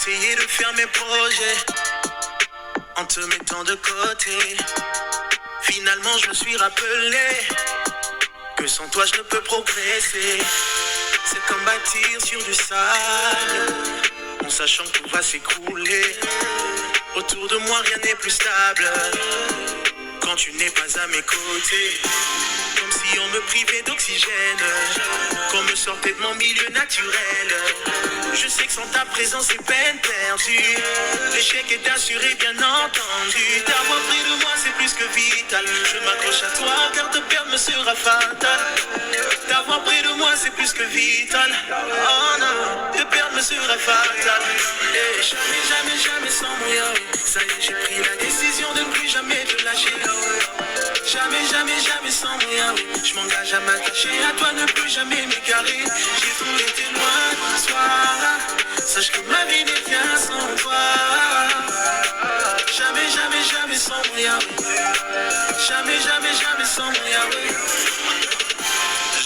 essayé de faire mes projets en te mettant de côté. Finalement je me suis rappelé que sans toi je ne peux progresser. C'est comme bâtir sur du sable, en sachant que tout va s'écrouler. Autour de moi rien n'est plus stable quand tu n'es pas à mes côtés. Comme si on me privait d'oxygène, qu'on me sortait de mon milieu naturel. Je sais que sans ta présence c'est peine perdue. L'échec est assuré bien entendu. T'avoir près de moi c'est plus que vital. Je m'accroche à toi car te perdre me sera fatal. T'avoir près de moi c'est plus que vital. Oh non, te perdre me sera fatal. Et jamais, jamais, jamais sans moi. Ça y est, j'ai pris la décision de ne plus jamais te lâcher. Jamais, jamais, jamais sans moi. Je m'engage à m'attacher à toi, ne plus jamais m'égarer. J'ai tout été loin de toi. Sache que ma vie n'est rien sans toi. Jamais, jamais, jamais sans moi. Jamais, jamais, jamais sans moi.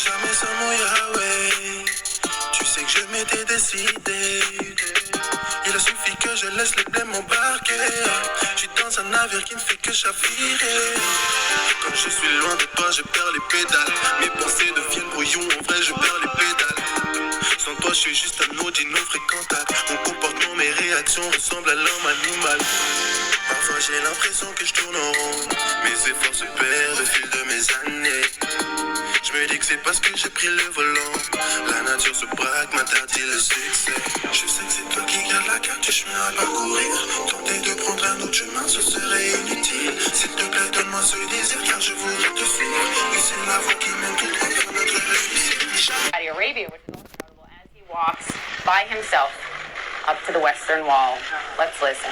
Jamais sans moi, Yahweh. Tu sais que je m'étais décidé. Il a suffi que je laisse le blême m'embarquer. Je suis dans un navire qui ne fait que chavirer. Quand je suis loin de toi, je perds les pédales. Mes pensées deviennent brouillons, en vrai je perds les pédales. Sans toi, je suis juste un audi non fréquentable. Mon comportement, mes réactions ressemblent à l'homme animal. Parfois j'ai l'impression que je tourne en rond. Mes efforts se perdent au fil de mes années. Je me dis que c'est parce que j'ai pris le volant. La nature se braque, m'interdit le succès. Je sais que c'est toi qui gardes la carte du chemin à parcourir. Tenter de prendre un autre chemin, ce serait inutile. S'il te plaît, donne-moi ce désir car je voudrais te suivre. Oui, c'est la voie qui mène tout droit vers notre réussite. Saudi Arabia, which is also notable as he walks by himself up to the Western Wall. Let's listen.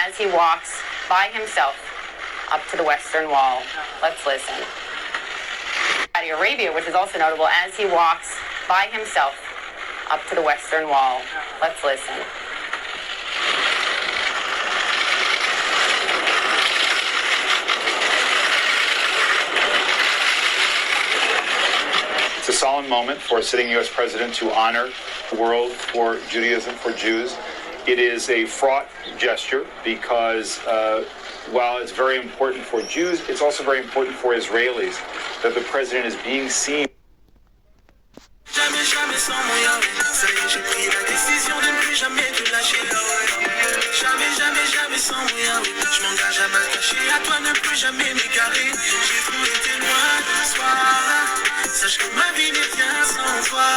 As he walks by himself up to the Western Wall. Let's listen. Saudi Arabia, which is also notable as he walks by himself up to the Western Wall. Let's listen. It's a solemn moment for a sitting U.S. president to honor the World for Judaism for Jews. It is a fraught gesture because while it's very important for Jews, it's also very important for Israelis that the president is being seen. Jamais, jamais sans moi. Ça y est, j'ai pris la décision de ne plus jamais te lâcher. Jamais, jamais, jamais sans moi. Je m'engage à m'attacher à toi, ne plus jamais m'égarer. J'ai tout été loin de toi. Sache que ma vie n'est rien sans toi.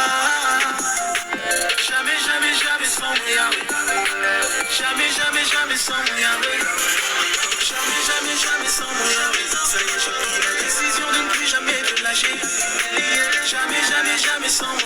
Jamais, jamais, jamais sans moi. Jamais, jamais, jamais sans moi. Jamais, jamais, jamais sans moi. Ça y est, j'ai pris la décision de ne plus jamais te lâcher. Jamais, jamais, jamais sans moi.